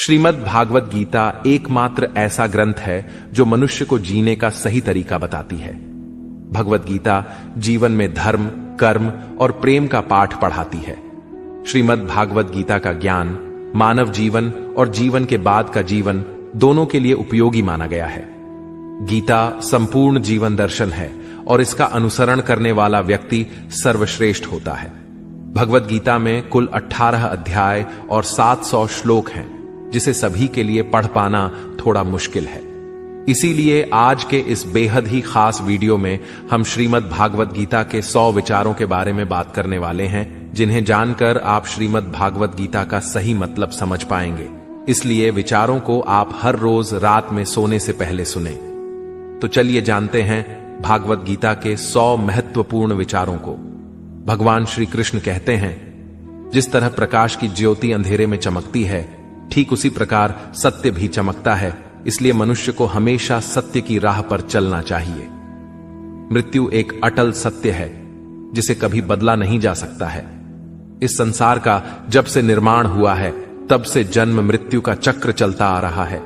श्रीमद् भागवत गीता एकमात्र ऐसा ग्रंथ है जो मनुष्य को जीने का सही तरीका बताती है। भगवत गीता जीवन में धर्म, कर्म और प्रेम का पाठ पढ़ाती है। श्रीमद् भागवत गीता का ज्ञान मानव जीवन और जीवन के बाद का जीवन दोनों के लिए उपयोगी माना गया है। गीता संपूर्ण जीवन दर्शन है और इसका अनुसरण करने वाला व्यक्ति सर्वश्रेष्ठ होता है। भगवत गीता में कुल 18 अध्याय और 700 श्लोक हैं, जिसे सभी के लिए पढ़ पाना थोड़ा मुश्किल है। इसीलिए आज के इस बेहद ही खास वीडियो में हम श्रीमद् भागवत गीता के 100 विचारों के बारे में बात करने वाले हैं, जिन्हें जानकर आप श्रीमद् भागवत गीता का सही मतलब समझ पाएंगे। इसलिए विचारों को आप हर रोज रात में सोने से पहले सुनें। तो चलिए जानते हैं भागवत गीता के 100 महत्वपूर्ण विचारों को। भगवान श्री कृष्ण कहते हैं, जिस तरह प्रकाश की ज्योति अंधेरे में चमकती है, ठीक उसी प्रकार सत्य भी चमकता है। इसलिए मनुष्य को हमेशा सत्य की राह पर चलना चाहिए। मृत्यु एक अटल सत्य है जिसे कभी बदला नहीं जा सकता है। इस संसार का जब से निर्माण हुआ है तब से जन्म मृत्यु का चक्र चलता आ रहा है।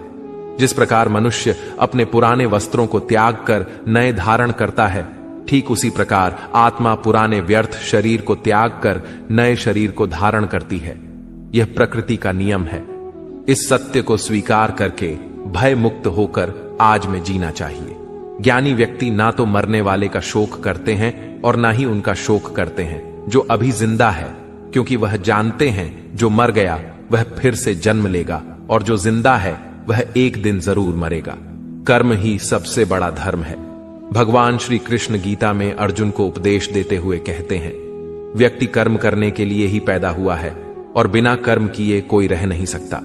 जिस प्रकार मनुष्य अपने पुराने वस्त्रों को त्याग कर नए धारण करता है, ठीक उसी प्रकार आत्मा पुराने व्यर्थ शरीर को त्याग कर नए शरीर को धारण करती है। यह प्रकृति का नियम है। इस सत्य को स्वीकार करके भय मुक्त होकर आज में जीना चाहिए। ज्ञानी व्यक्ति ना तो मरने वाले का शोक करते हैं और ना ही उनका शोक करते हैं जो अभी जिंदा है, क्योंकि वह जानते हैं जो मर गया वह फिर से जन्म लेगा और जो जिंदा है वह एक दिन जरूर मरेगा। कर्म ही सबसे बड़ा धर्म है। भगवान श्री कृष्ण गीता में अर्जुन को उपदेश देते हुए कहते हैं, व्यक्ति कर्म करने के लिए ही पैदा हुआ है और बिना कर्म किए कोई रह नहीं सकता।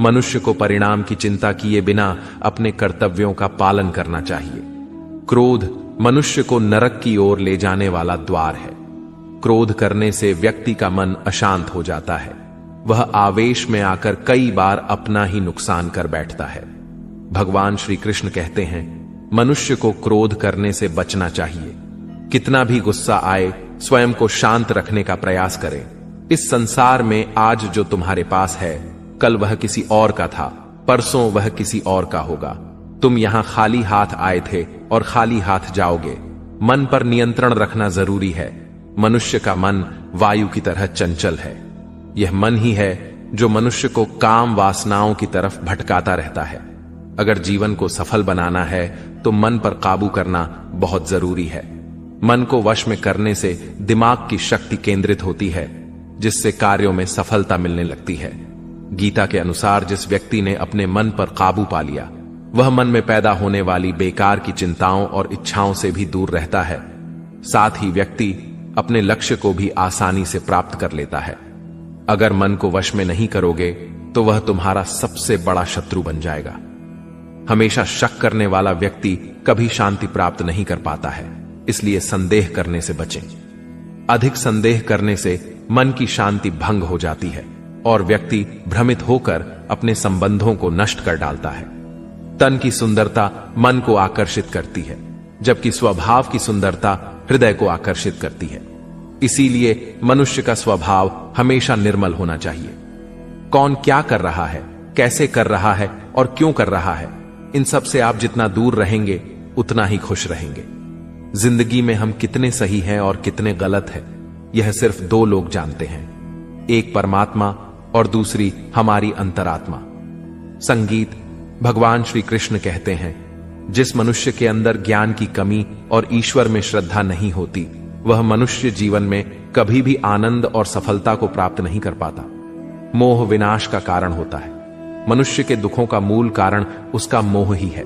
मनुष्य को परिणाम की चिंता किए बिना अपने कर्तव्यों का पालन करना चाहिए। क्रोध मनुष्य को नरक की ओर ले जाने वाला द्वार है। क्रोध करने से व्यक्ति का मन अशांत हो जाता है। वह आवेश में आकर कई बार अपना ही नुकसान कर बैठता है। भगवान श्री कृष्ण कहते हैं, मनुष्य को क्रोध करने से बचना चाहिए। कितना भी गुस्सा आए, स्वयं को शांत रखने का प्रयास करें। इस संसार में आज जो तुम्हारे पास है, कल वह किसी और का था, परसों वह किसी और का होगा। तुम यहां खाली हाथ आए थे और खाली हाथ जाओगे। मन पर नियंत्रण रखना जरूरी है। मनुष्य का मन वायु की तरह चंचल है। यह मन ही है जो मनुष्य को काम वासनाओं की तरफ भटकाता रहता है। अगर जीवन को सफल बनाना है तो मन पर काबू करना बहुत जरूरी है। मन को वश में करने से दिमाग की शक्ति केंद्रित होती है, जिससे कार्यों में सफलता मिलने लगती है। गीता के अनुसार जिस व्यक्ति ने अपने मन पर काबू पा लिया, वह मन में पैदा होने वाली बेकार की चिंताओं और इच्छाओं से भी दूर रहता है। साथ ही व्यक्ति अपने लक्ष्य को भी आसानी से प्राप्त कर लेता है। अगर मन को वश में नहीं करोगे तो वह तुम्हारा सबसे बड़ा शत्रु बन जाएगा। हमेशा शक करने वाला व्यक्ति कभी शांति प्राप्त नहीं कर पाता है। इसलिए संदेह करने से बचें। अधिक संदेह करने से मन की शांति भंग हो जाती है और व्यक्ति भ्रमित होकर अपने संबंधों को नष्ट कर डालता है। तन की सुंदरता मन को आकर्षित करती है, जबकि स्वभाव की सुंदरता हृदय को आकर्षित करती है। इसीलिए मनुष्य का स्वभाव हमेशा निर्मल होना चाहिए। कौन क्या कर रहा है, कैसे कर रहा है और क्यों कर रहा है, इन सब से आप जितना दूर रहेंगे उतना ही खुश रहेंगे। जिंदगी में हम कितने सही हैं और कितने गलत हैं, यह सिर्फ 2 लोग जानते हैं, एक परमात्मा और दूसरी हमारी अंतरात्मा। संगीत भगवान श्री कृष्ण कहते हैं, जिस मनुष्य के अंदर ज्ञान की कमी और ईश्वर में श्रद्धा नहीं होती, वह मनुष्य जीवन में कभी भी आनंद और सफलता को प्राप्त नहीं कर पाता। मोह विनाश का कारण होता है। मनुष्य के दुखों का मूल कारण उसका मोह ही है।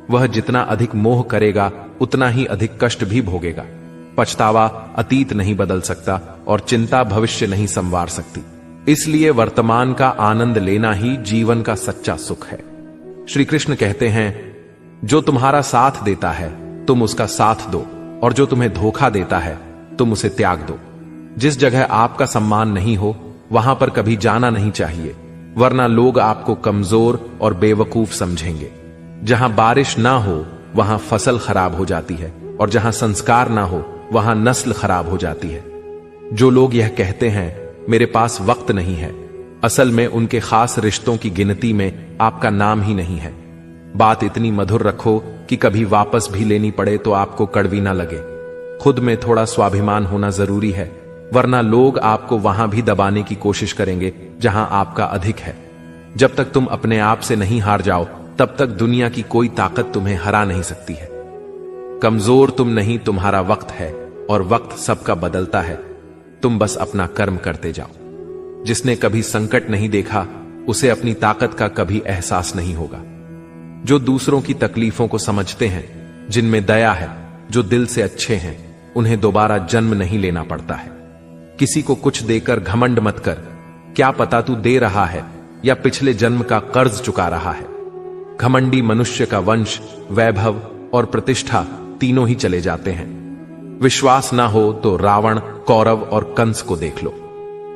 वह जितना अधिक मोह करेगा उतना ही अधिक कष्ट भी भोगेगा। पछतावा अतीत नहीं बदल सकता और चिंता भविष्य नहीं संवार सकती। इसलिए वर्तमान का आनंद लेना ही जीवन का सच्चा सुख है। श्री कृष्ण कहते हैं, जो तुम्हारा साथ देता है तुम उसका साथ दो, और जो तुम्हें धोखा देता है तुम उसे त्याग दो। जिस जगह आपका सम्मान नहीं हो वहां पर कभी जाना नहीं चाहिए, वरना लोग आपको कमजोर और बेवकूफ समझेंगे। जहां बारिश ना हो वहां फसल खराब हो जाती है, और जहां संस्कार ना हो वहां नस्ल खराब हो जाती है। जो लोग यह कहते हैं, मेरे पास वक्त नहीं है, असल में उनके खास रिश्तों की गिनती में आपका नाम ही नहीं है। बात इतनी मधुर रखो कि कभी वापस भी लेनी पड़े तो आपको कड़वी ना लगे। खुद में थोड़ा स्वाभिमान होना जरूरी है, वरना लोग आपको वहां भी दबाने की कोशिश करेंगे जहां आपका अधिक है। जब तक तुम अपने आप से नहीं हार जाओ, तब तक दुनिया की कोई ताकत तुम्हें हरा नहीं सकती है। कमजोर तुम नहीं, तुम्हारा वक्त है, और वक्त सबका बदलता है। तुम बस अपना कर्म करते जाओ। जिसने कभी संकट नहीं देखा, उसे अपनी ताकत का कभी एहसास नहीं होगा। जो दूसरों की तकलीफों को समझते हैं, जिनमें दया है, जो दिल से अच्छे हैं, उन्हें दोबारा जन्म नहीं लेना पड़ता है। किसी को कुछ देकर घमंड मत कर। क्या पता तू दे रहा है या पिछले जन्म का कर्ज चुका रहा है। घमंडी मनुष्य का वंश, वैभव और प्रतिष्ठा तीनों ही चले जाते हैं। विश्वास ना हो तो रावण, कौरव और कंस को देख लो।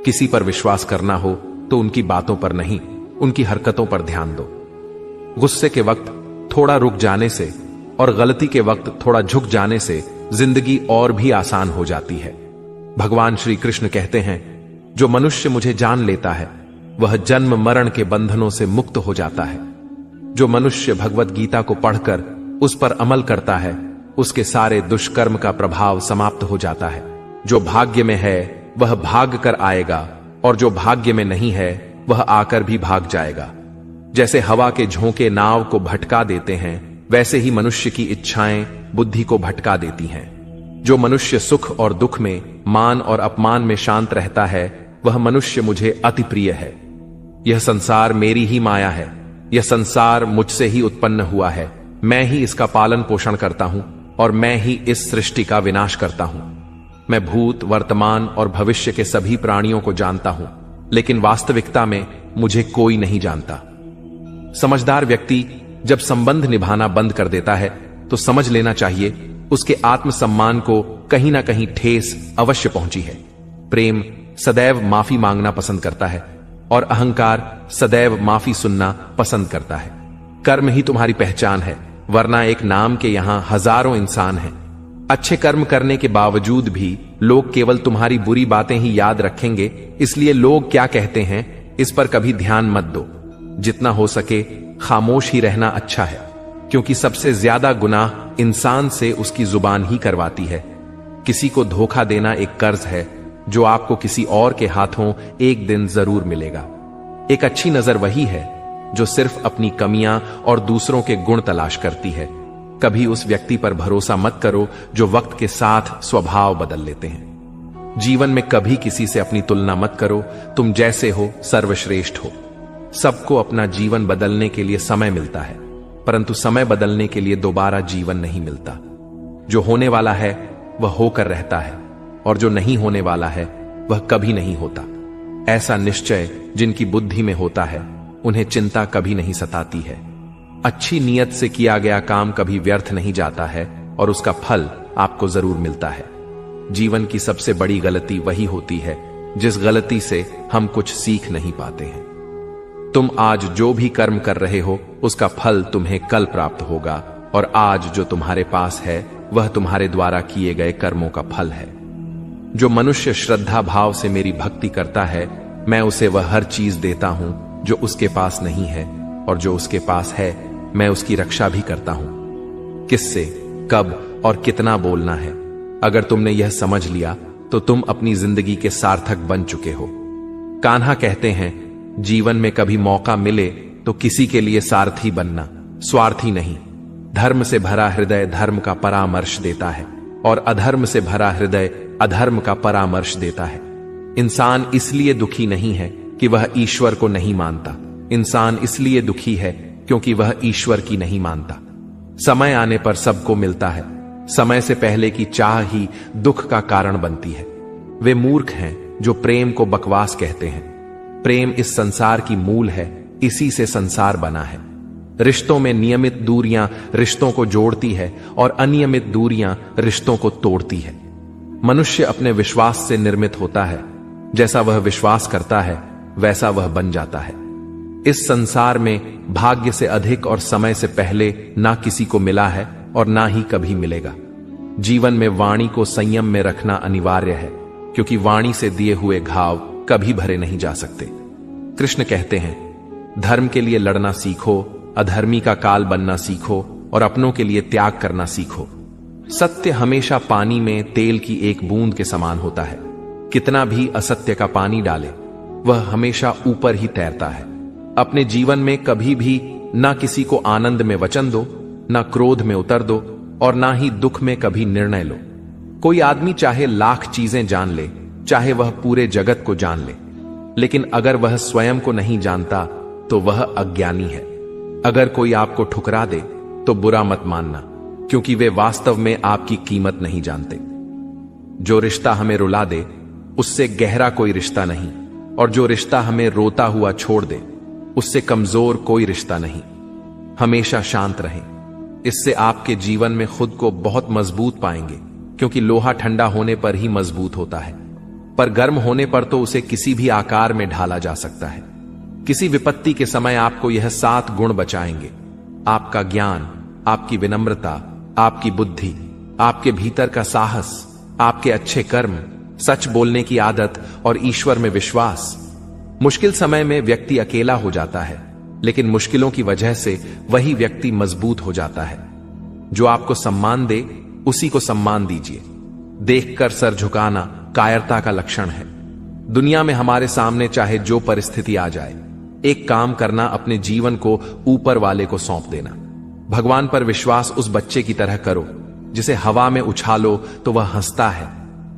किसी पर विश्वास करना हो तो उनकी बातों पर नहीं, उनकी हरकतों पर ध्यान दो। गुस्से के वक्त थोड़ा रुक जाने से और गलती के वक्त थोड़ा झुक जाने से जिंदगी और भी आसान हो जाती है। भगवान श्री कृष्ण कहते हैं, जो मनुष्य मुझे जान लेता है वह जन्म मरण के बंधनों से मुक्त हो जाता है। जो मनुष्य भगवत गीता को पढ़कर उस पर अमल करता है, उसके सारे दुष्कर्म का प्रभाव समाप्त हो जाता है। जो भाग्य में है वह भाग कर आएगा, और जो भाग्य में नहीं है वह आकर भी भाग जाएगा। जैसे हवा के झोंके नाव को भटका देते हैं, वैसे ही मनुष्य की इच्छाएं बुद्धि को भटका देती हैं। जो मनुष्य सुख और दुख में, मान और अपमान में शांत रहता है, वह मनुष्य मुझे अति प्रिय है। यह संसार मेरी ही माया है। यह संसार मुझसे ही उत्पन्न हुआ है। मैं ही इसका पालन पोषण करता हूं और मैं ही इस सृष्टि का विनाश करता हूं। मैं भूत, वर्तमान और भविष्य के सभी प्राणियों को जानता हूं, लेकिन वास्तविकता में मुझे कोई नहीं जानता। समझदार व्यक्ति जब संबंध निभाना बंद कर देता है तो समझ लेना चाहिए उसके आत्मसम्मान को कहीं ना कहीं ठेस अवश्य पहुंची है। प्रेम सदैव माफी मांगना पसंद करता है और अहंकार सदैव माफी सुनना पसंद करता है। कर्म ही तुम्हारी पहचान है, वरना एक नाम के यहां हजारों इंसान हैं। अच्छे कर्म करने के बावजूद भी लोग केवल तुम्हारी बुरी बातें ही याद रखेंगे, इसलिए लोग क्या कहते हैं इस पर कभी ध्यान मत दो। जितना हो सके खामोश ही रहना अच्छा है, क्योंकि सबसे ज्यादा गुनाह इंसान से उसकी जुबान ही करवाती है। किसी को धोखा देना एक कर्ज है जो आपको किसी और के हाथों एक दिन जरूर मिलेगा। एक अच्छी नजर वही है जो सिर्फ अपनी कमियां और दूसरों के गुण तलाश करती है। कभी उस व्यक्ति पर भरोसा मत करो जो वक्त के साथ स्वभाव बदल लेते हैं। जीवन में कभी किसी से अपनी तुलना मत करो। तुम जैसे हो सर्वश्रेष्ठ हो। सबको अपना जीवन बदलने के लिए समय मिलता है, परंतु समय बदलने के लिए दोबारा जीवन नहीं मिलता। जो होने वाला है वह होकर रहता है, और जो नहीं होने वाला है वह कभी नहीं होता। ऐसा निश्चय जिनकी बुद्धि में होता है, उन्हें चिंता कभी नहीं सताती है। अच्छी नीयत से किया गया काम कभी व्यर्थ नहीं जाता है, और उसका फल आपको जरूर मिलता है। जीवन की सबसे बड़ी गलती वही होती है जिस गलती से हम कुछ सीख नहीं पाते हैं। तुम आज जो भी कर्म कर रहे हो, उसका फल तुम्हें कल प्राप्त होगा, और आज जो तुम्हारे पास है वह तुम्हारे द्वारा किए गए कर्मों का फल है। जो मनुष्य श्रद्धा भाव से मेरी भक्ति करता है, मैं उसे वह हर चीज देता हूं जो उसके पास नहीं है, और जो उसके पास है मैं उसकी रक्षा भी करता हूं। किससे, कब और कितना बोलना है, अगर तुमने यह समझ लिया तो तुम अपनी जिंदगी के सार्थक बन चुके हो। कान्हा कहते हैं, जीवन में कभी मौका मिले तो किसी के लिए सारथी बनना, स्वार्थी नहीं। धर्म से भरा हृदय धर्म का परामर्श देता है, और अधर्म से भरा हृदय अधर्म का परामर्श देता है। इंसान इसलिए दुखी नहीं है कि वह ईश्वर को नहीं मानता। इंसान इसलिए दुखी है क्योंकि वह ईश्वर की नहीं मानता। समय आने पर सबको मिलता है। समय से पहले की चाह ही दुख का कारण बनती है। वे मूर्ख हैं जो प्रेम को बकवास कहते हैं। प्रेम इस संसार की मूल है, इसी से संसार बना है। रिश्तों में नियमित दूरियां रिश्तों को जोड़ती है, और अनियमित दूरियां रिश्तों को तोड़ती है। मनुष्य अपने विश्वास से निर्मित होता है। जैसा वह विश्वास करता है वैसा वह बन जाता है। इस संसार में भाग्य से अधिक और समय से पहले ना किसी को मिला है और ना ही कभी मिलेगा। जीवन में वाणी को संयम में रखना अनिवार्य है, क्योंकि वाणी से दिए हुए घाव कभी भरे नहीं जा सकते। कृष्ण कहते हैं, धर्म के लिए लड़ना सीखो, अधर्मी का काल बनना सीखो और अपनों के लिए त्याग करना सीखो। सत्य हमेशा पानी में तेल की एक बूंद के समान होता है। कितना भी असत्य का पानी डाले, वह हमेशा ऊपर ही तैरता है। अपने जीवन में कभी भी ना किसी को आनंद में वचन दो, ना क्रोध में उतर दो और ना ही दुख में कभी निर्णय लो। कोई आदमी चाहे लाख चीजें जान ले, चाहे वह पूरे जगत को जान ले, लेकिन अगर वह स्वयं को नहीं जानता तो वह अज्ञानी है। अगर कोई आपको ठुकरा दे तो बुरा मत मानना, क्योंकि वे वास्तव में आपकी कीमत नहीं जानते। जो रिश्ता हमें रुला दे उससे गहरा कोई रिश्ता नहीं, और जो रिश्ता हमें रोता हुआ छोड़ दे उससे कमजोर कोई रिश्ता नहीं। हमेशा शांत रहें, इससे आपके जीवन में खुद को बहुत मजबूत पाएंगे, क्योंकि लोहा ठंडा होने पर ही मजबूत होता है, पर गर्म होने पर तो उसे किसी भी आकार में ढाला जा सकता है। किसी विपत्ति के समय आपको यह 7 गुण बचाएंगे: आपका ज्ञान, आपकी विनम्रता, आपकी बुद्धि, आपके भीतर का साहस, आपके अच्छे कर्म, सच बोलने की आदत और ईश्वर में विश्वास। मुश्किल समय में व्यक्ति अकेला हो जाता है, लेकिन मुश्किलों की वजह से वही व्यक्ति मजबूत हो जाता है। जो आपको सम्मान दे उसी को सम्मान दीजिए। देखकर सर झुकाना कायरता का लक्षण है। दुनिया में हमारे सामने चाहे जो परिस्थिति आ जाए, एक काम करना, अपने जीवन को ऊपर वाले को सौंप देना। भगवान पर विश्वास उस बच्चे की तरह करो जिसे हवा में उछालो तो वह हंसता है।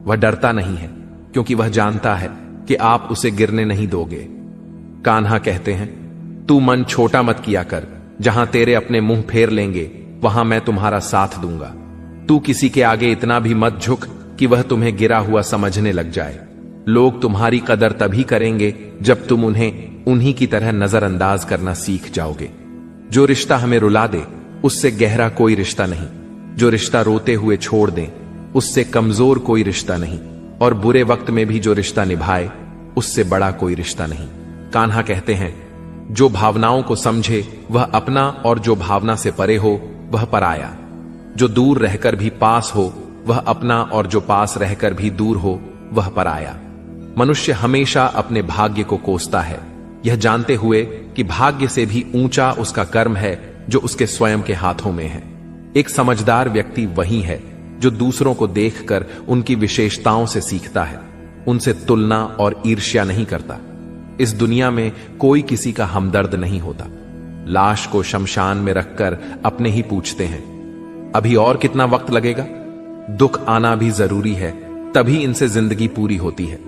वह डरता नहीं है, क्योंकि वह जानता है कि आप उसे गिरने नहीं दोगे। कान्हा कहते हैं, तू मन छोटा मत किया कर, जहां तेरे अपने मुंह फेर लेंगे वहां मैं तुम्हारा साथ दूंगा। तू किसी के आगे इतना भी मत झुक कि वह तुम्हें गिरा हुआ समझने लग जाए। लोग तुम्हारी कदर तभी करेंगे जब तुम उन्हें उन्हीं की तरह नजरअंदाज करना सीख जाओगे। जो रिश्ता हमें रुला दे उससे गहरा कोई रिश्ता नहीं। जो रिश्ता रोते हुए छोड़ दें उससे कमजोर कोई रिश्ता नहीं, और बुरे वक्त में भी जो रिश्ता निभाए उससे बड़ा कोई रिश्ता नहीं। कान्हा कहते हैं, जो भावनाओं को समझे वह अपना, और जो भावना से परे हो वह पराया। जो दूर रहकर भी पास हो वह अपना, और जो पास रहकर भी दूर हो वह पराया। मनुष्य हमेशा अपने भाग्य को कोसता है, यह जानते हुए कि भाग्य से भी ऊंचा उसका कर्म है जो उसके स्वयं के हाथों में है। एक समझदार व्यक्ति वही है जो दूसरों को देखकर उनकी विशेषताओं से सीखता है, उनसे तुलना और ईर्ष्या नहीं करता। इस दुनिया में कोई किसी का हमदर्द नहीं होता। लाश को शमशान में रखकर अपने ही पूछते हैं, अभी और कितना वक्त लगेगा? दुख आना भी जरूरी है, तभी इनसे जिंदगी पूरी होती है।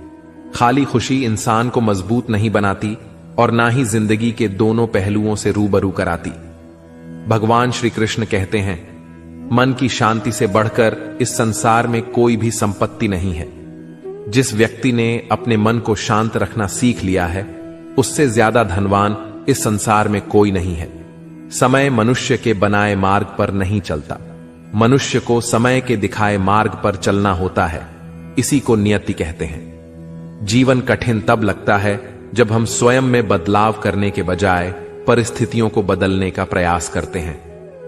खाली खुशी इंसान को मजबूत नहीं बनाती और ना ही जिंदगी के दोनों पहलुओं से रूबरू कराती। भगवान श्री कृष्ण कहते हैं, मन की शांति से बढ़कर इस संसार में कोई भी संपत्ति नहीं है। जिस व्यक्ति ने अपने मन को शांत रखना सीख लिया है, उससे ज्यादा धनवान इस संसार में कोई नहीं है। समय मनुष्य के बनाए मार्ग पर नहीं चलता, मनुष्य को समय के दिखाए मार्ग पर चलना होता है। इसी को नियति कहते हैं। जीवन कठिन तब लगता है जब हम स्वयं में बदलाव करने के बजाय परिस्थितियों को बदलने का प्रयास करते हैं।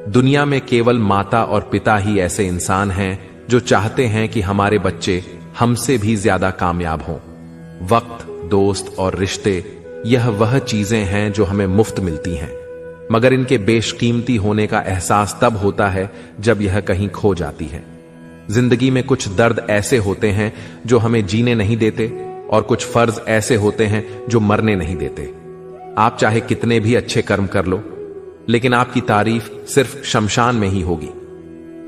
दुनिया में केवल माता और पिता ही ऐसे इंसान हैं जो चाहते हैं कि हमारे बच्चे हमसे भी ज्यादा कामयाब हों। वक्त, दोस्त और रिश्ते, यह वह चीजें हैं जो हमें मुफ्त मिलती हैं, मगर इनके बेशकीमती होने का एहसास तब होता है जब यह कहीं खो जाती है। जिंदगी में कुछ दर्द ऐसे होते हैं जो हमें जीने नहीं देते, और कुछ फर्ज ऐसे होते हैं जो मरने नहीं देते। आप चाहे कितने भी अच्छे कर्म कर लो, लेकिन आपकी तारीफ सिर्फ शमशान में ही होगी।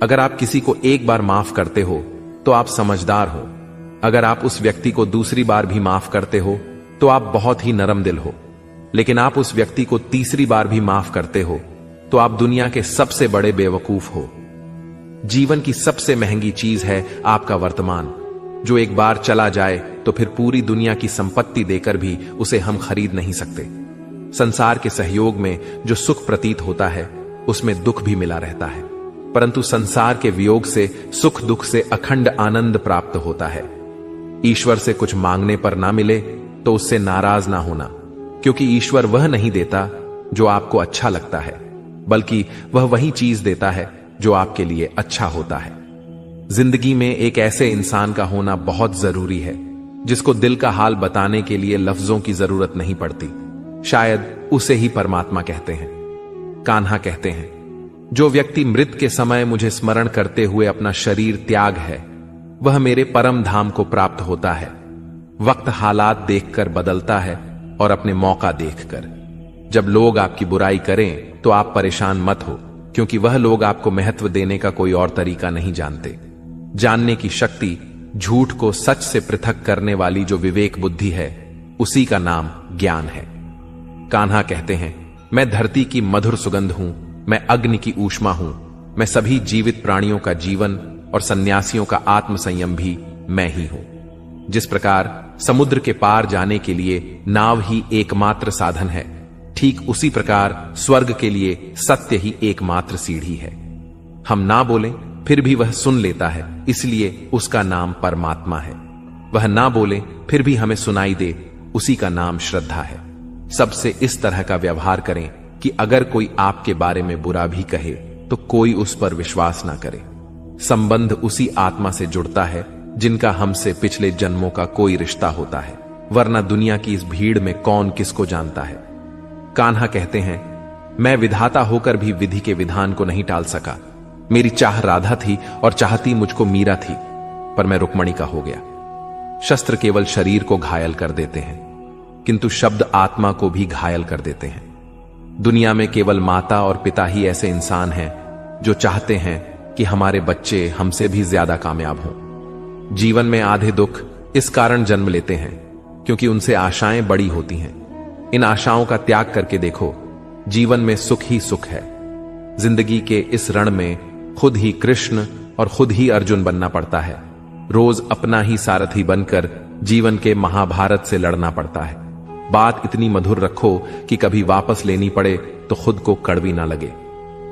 अगर आप किसी को एक बार माफ करते हो तो आप समझदार हो। अगर आप उस व्यक्ति को दूसरी बार भी माफ करते हो तो आप बहुत ही नरम दिल हो। लेकिन आप उस व्यक्ति को तीसरी बार भी माफ करते हो तो आप दुनिया के सबसे बड़े बेवकूफ हो। जीवन की सबसे महंगी चीज है आपका वर्तमान, जो एक बार चला जाए तो फिर पूरी दुनिया की संपत्ति देकर भी उसे हम खरीद नहीं सकते। संसार के सहयोग में जो सुख प्रतीत होता है उसमें दुख भी मिला रहता है, परंतु संसार के वियोग से सुख दुख से अखंड आनंद प्राप्त होता है। ईश्वर से कुछ मांगने पर ना मिले तो उससे नाराज ना होना, क्योंकि ईश्वर वह नहीं देता जो आपको अच्छा लगता है, बल्कि वह वही चीज देता है जो आपके लिए अच्छा होता है। जिंदगी में एक ऐसे इंसान का होना बहुत जरूरी है जिसको दिल का हाल बताने के लिए लफ्जों की जरूरत नहीं पड़ती। शायद उसे ही परमात्मा कहते हैं। कान्हा कहते हैं, जो व्यक्ति मृत के समय मुझे स्मरण करते हुए अपना शरीर त्याग है, वह मेरे परम धाम को प्राप्त होता है। वक्त हालात देखकर बदलता है और अपने मौका देखकर। जब लोग आपकी बुराई करें तो आप परेशान मत हो, क्योंकि वह लोग आपको महत्व देने का कोई और तरीका नहीं जानते। जानने की शक्ति, झूठ को सच से पृथक करने वाली जो विवेक बुद्धि है, उसी का नाम ज्ञान है। कान्हा कहते हैं, मैं धरती की मधुर सुगंध हूं, मैं अग्नि की ऊष्मा हूं, मैं सभी जीवित प्राणियों का जीवन और सन्यासियों का आत्म संयम भी मैं ही हूं। जिस प्रकार समुद्र के पार जाने के लिए नाव ही एकमात्र साधन है, ठीक उसी प्रकार स्वर्ग के लिए सत्य ही एकमात्र सीढ़ी है। हम ना बोलें फिर भी वह सुन लेता है, इसलिए उसका नाम परमात्मा है। वह ना बोले फिर भी हमें सुनाई दे, उसी का नाम श्रद्धा है। सबसे इस तरह का व्यवहार करें कि अगर कोई आपके बारे में बुरा भी कहे तो कोई उस पर विश्वास ना करे। संबंध उसी आत्मा से जुड़ता है जिनका हमसे पिछले जन्मों का कोई रिश्ता होता है, वरना दुनिया की इस भीड़ में कौन किसको जानता है। कान्हा कहते हैं, मैं विधाता होकर भी विधि के विधान को नहीं टाल सका। मेरी चाह राधा थी और चाहती मुझको मीरा थी, पर मैं रुक्मणी का हो गया। शस्त्र केवल शरीर को घायल कर देते हैं, किंतु शब्द आत्मा को भी घायल कर देते हैं। दुनिया में केवल माता और पिता ही ऐसे इंसान हैं जो चाहते हैं कि हमारे बच्चे हमसे भी ज्यादा कामयाब हों। जीवन में आधे दुख इस कारण जन्म लेते हैं क्योंकि उनसे आशाएं बड़ी होती हैं। इन आशाओं का त्याग करके देखो, जीवन में सुख ही सुख है। जिंदगी के इस रण में खुद ही कृष्ण और खुद ही अर्जुन बनना पड़ता है। रोज अपना ही सारथी बनकर जीवन के महाभारत से लड़ना पड़ता है। बात इतनी मधुर रखो कि कभी वापस लेनी पड़े तो खुद को कड़वी ना लगे।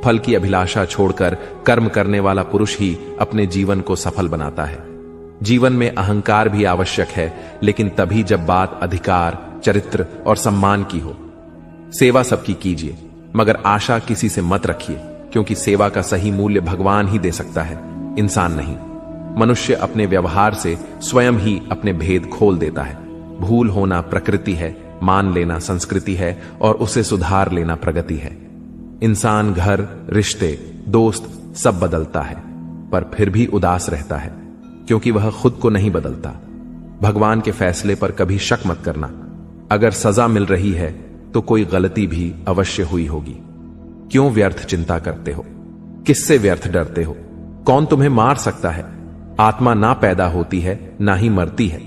फल की अभिलाषा छोड़कर कर्म करने वाला पुरुष ही अपने जीवन को सफल बनाता है। जीवन में अहंकार भी आवश्यक है, लेकिन तभी जब बात अधिकार, चरित्र और सम्मान की हो। सेवा सबकी कीजिए, मगर आशा किसी से मत रखिए, क्योंकि सेवा का सही मूल्य भगवान ही दे सकता है, इंसान नहीं। मनुष्य अपने व्यवहार से स्वयं ही अपने भेद खोल देता है। भूल होना प्रकृति है, मान लेना संस्कृति है और उसे सुधार लेना प्रगति है। इंसान घर, रिश्ते, दोस्त सब बदलता है, पर फिर भी उदास रहता है, क्योंकि वह खुद को नहीं बदलता। भगवान के फैसले पर कभी शक मत करना। अगर सजा मिल रही है तो कोई गलती भी अवश्य हुई होगी। क्यों व्यर्थ चिंता करते हो? किससे व्यर्थ डरते हो? कौन तुम्हें मार सकता है? आत्मा ना पैदा होती है, ना ही मरती है।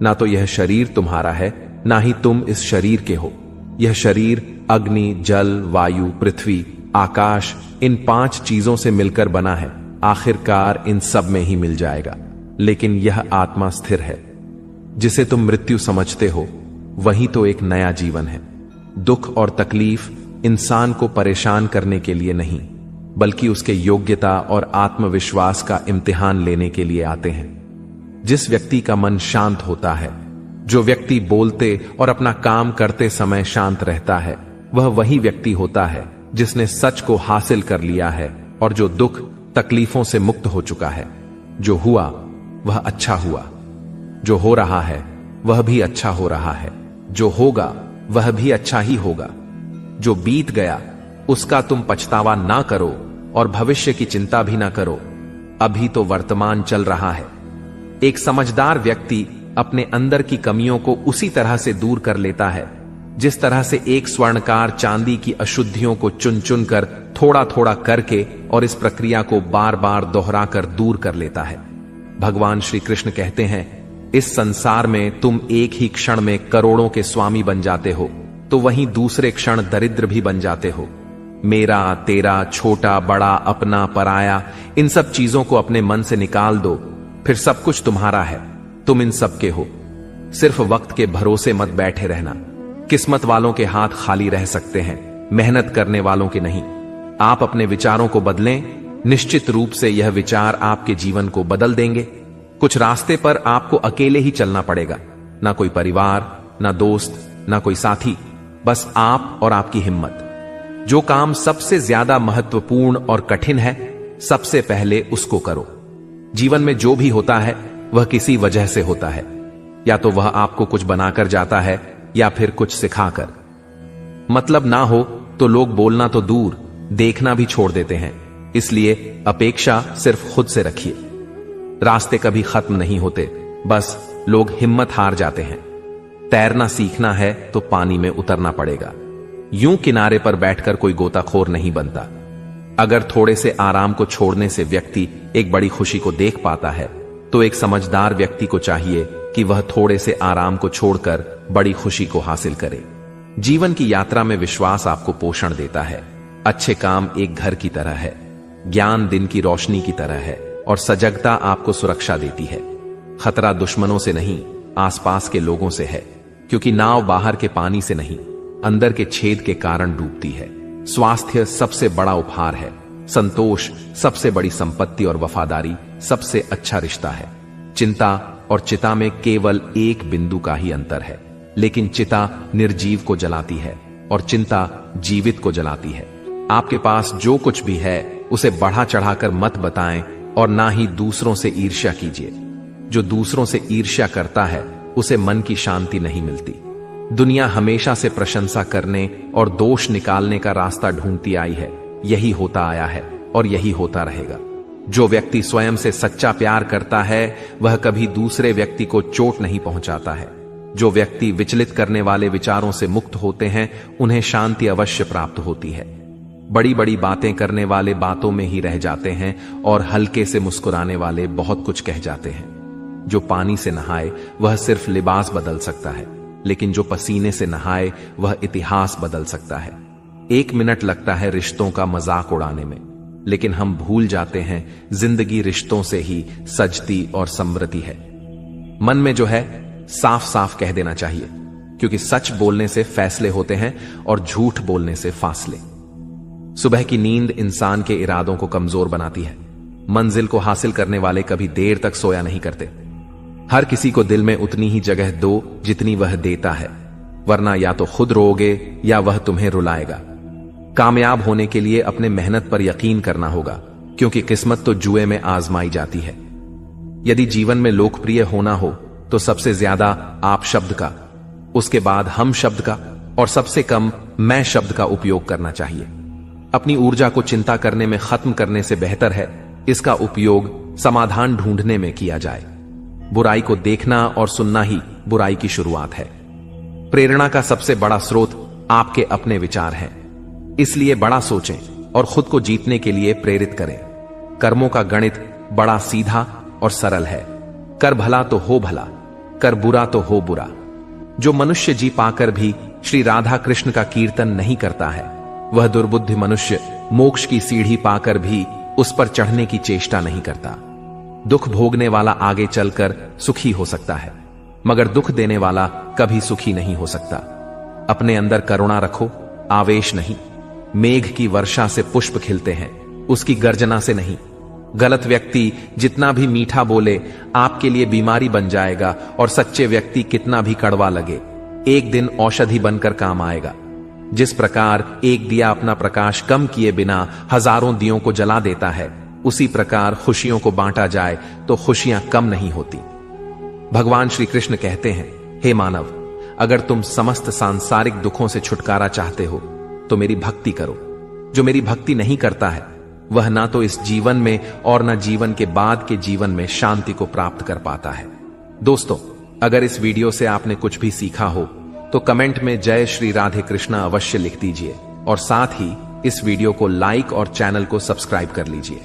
ना तो यह शरीर तुम्हारा है, ना ही तुम इस शरीर के हो। यह शरीर अग्नि, जल, वायु, पृथ्वी, आकाश, इन 5 चीजों से मिलकर बना है। आखिरकार इन सब में ही मिल जाएगा, लेकिन यह आत्मा स्थिर है। जिसे तुम मृत्यु समझते हो, वही तो एक नया जीवन है। दुख और तकलीफ इंसान को परेशान करने के लिए नहीं, बल्कि उसके योग्यता और आत्मविश्वास का इम्तिहान लेने के लिए आते हैं। जिस व्यक्ति का मन शांत होता है, जो व्यक्ति बोलते और अपना काम करते समय शांत रहता है, वह वही व्यक्ति होता है जिसने सच को हासिल कर लिया है और जो दुख तकलीफों से मुक्त हो चुका है। जो हुआ वह अच्छा हुआ, जो हो रहा है वह भी अच्छा हो रहा है, जो होगा वह भी अच्छा ही होगा। जो बीत गया उसका तुम पछतावा ना करो और भविष्य की चिंता भी ना करो। अभी तो वर्तमान चल रहा है। एक समझदार व्यक्ति अपने अंदर की कमियों को उसी तरह से दूर कर लेता है जिस तरह से एक स्वर्णकार चांदी की अशुद्धियों को चुन चुन कर थोड़ा थोड़ा करके और इस प्रक्रिया को बार बार दोहरा कर दूर कर लेता है। भगवान श्री कृष्ण कहते हैं, इस संसार में तुम एक ही क्षण में करोड़ों के स्वामी बन जाते हो, तो वहीं दूसरे क्षण दरिद्र भी बन जाते हो। मेरा, तेरा, छोटा, बड़ा, अपना, पराया, इन सब चीजों को अपने मन से निकाल दो, फिर सब कुछ तुम्हारा है। तुम इन सब के हो। सिर्फ वक्त के भरोसे मत बैठे रहना। किस्मत वालों के हाथ खाली रह सकते हैं, मेहनत करने वालों के नहीं। आप अपने विचारों को बदलें, निश्चित रूप से यह विचार आपके जीवन को बदल देंगे। कुछ रास्ते पर आपको अकेले ही चलना पड़ेगा, ना कोई परिवार, ना दोस्त, ना कोई साथी, बस आप और आपकी हिम्मत। जो काम सबसे ज्यादा महत्वपूर्ण और कठिन है, सबसे पहले उसको करो। जीवन में जो भी होता है वह किसी वजह से होता है, या तो वह आपको कुछ बनाकर जाता है या फिर कुछ सिखाकर। मतलब ना हो तो लोग बोलना तो दूर, देखना भी छोड़ देते हैं। इसलिए अपेक्षा सिर्फ खुद से रखिए। रास्ते कभी खत्म नहीं होते, बस लोग हिम्मत हार जाते हैं। तैरना सीखना है तो पानी में उतरना पड़ेगा। यूं किनारे पर बैठकर कोई गोताखोर नहीं बनता। अगर थोड़े से आराम को छोड़ने से व्यक्ति एक बड़ी खुशी को देख पाता है, तो एक समझदार व्यक्ति को चाहिए कि वह थोड़े से आराम को छोड़कर बड़ी खुशी को हासिल करे। जीवन की यात्रा में विश्वास आपको पोषण देता है। अच्छे काम एक घर की तरह है, ज्ञान दिन की रोशनी की तरह है और सजगता आपको सुरक्षा देती है। खतरा दुश्मनों से नहीं, आसपास के लोगों से है, क्योंकि नाव बाहर के पानी से नहीं, अंदर के छेद के कारण डूबती है। स्वास्थ्य सबसे बड़ा उपहार है, संतोष सबसे बड़ी संपत्ति और वफादारी सबसे अच्छा रिश्ता है। चिंता और चिता में केवल एक बिंदु का ही अंतर है, लेकिन चिता निर्जीव को जलाती है और चिंता जीवित को जलाती है। आपके पास जो कुछ भी है उसे बढ़ा चढ़ाकर मत बताएं और ना ही दूसरों से ईर्ष्या कीजिए। जो दूसरों से ईर्ष्या करता है उसे मन की शांति नहीं मिलती। दुनिया हमेशा से प्रशंसा करने और दोष निकालने का रास्ता ढूंढती आई है। यही होता आया है और यही होता रहेगा। जो व्यक्ति स्वयं से सच्चा प्यार करता है वह कभी दूसरे व्यक्ति को चोट नहीं पहुंचाता है। जो व्यक्ति विचलित करने वाले विचारों से मुक्त होते हैं उन्हें शांति अवश्य प्राप्त होती है। बड़ी बड़ी बातें करने वाले बातों में ही रह जाते हैं और हल्के से मुस्कुराने वाले बहुत कुछ कह जाते हैं। जो पानी से नहाए वह सिर्फ लिबास बदल सकता है, लेकिन जो पसीने से नहाए वह इतिहास बदल सकता है। 1 मिनट लगता है रिश्तों का मजाक उड़ाने में, लेकिन हम भूल जाते हैं जिंदगी रिश्तों से ही सजती और समृद्धि है। मन में जो है साफ साफ कह देना चाहिए, क्योंकि सच बोलने से फैसले होते हैं और झूठ बोलने से फासले। सुबह की नींद इंसान के इरादों को कमजोर बनाती है। मंजिल को हासिल करने वाले कभी देर तक सोया नहीं करते। हर किसी को दिल में उतनी ही जगह दो जितनी वह देता है, वरना या तो खुद रोओगे या वह तुम्हें रुलाएगा। कामयाब होने के लिए अपने मेहनत पर यकीन करना होगा, क्योंकि किस्मत तो जुए में आजमाई जाती है। यदि जीवन में लोकप्रिय होना हो तो सबसे ज्यादा आप शब्द का, उसके बाद हम शब्द का और सबसे कम मैं शब्द का उपयोग करना चाहिए। अपनी ऊर्जा को चिंता करने में खत्म करने से बेहतर है इसका उपयोग समाधान ढूंढने में किया जाए। बुराई को देखना और सुनना ही बुराई की शुरुआत है। प्रेरणा का सबसे बड़ा स्रोत आपके अपने विचार हैं, इसलिए बड़ा सोचें और खुद को जीतने के लिए प्रेरित करें। कर्मों का गणित बड़ा सीधा और सरल है। कर भला तो हो भला, कर बुरा तो हो बुरा। जो मनुष्य जी पाकर भी श्री राधा कृष्ण का कीर्तन नहीं करता है, वह दुर्बुद्धि मनुष्य मोक्ष की सीढ़ी पाकर भी उस पर चढ़ने की चेष्टा नहीं करता। दुख भोगने वाला आगे चलकर सुखी हो सकता है, मगर दुख देने वाला कभी सुखी नहीं हो सकता। अपने अंदर करुणा रखो, आवेश नहीं। मेघ की वर्षा से पुष्प खिलते हैं, उसकी गर्जना से नहीं। गलत व्यक्ति जितना भी मीठा बोले आपके लिए बीमारी बन जाएगा, और सच्चे व्यक्ति कितना भी कड़वा लगे एक दिन औषधि बनकर काम आएगा। जिस प्रकार एक दिया अपना प्रकाश कम किए बिना हजारों दियों को जला देता है, उसी प्रकार खुशियों को बांटा जाए तो खुशियां कम नहीं होती। भगवान श्री कृष्ण कहते हैं, हे मानव, अगर तुम समस्त सांसारिक दुखों से छुटकारा चाहते हो तो मेरी भक्ति करो। जो मेरी भक्ति नहीं करता है वह ना तो इस जीवन में और ना जीवन के बाद के जीवन में शांति को प्राप्त कर पाता है। दोस्तों, अगर इस वीडियो से आपने कुछ भी सीखा हो तो कमेंट में जय श्री राधे कृष्णा अवश्य लिख दीजिए और साथ ही इस वीडियो को लाइक और चैनल को सब्सक्राइब कर लीजिए।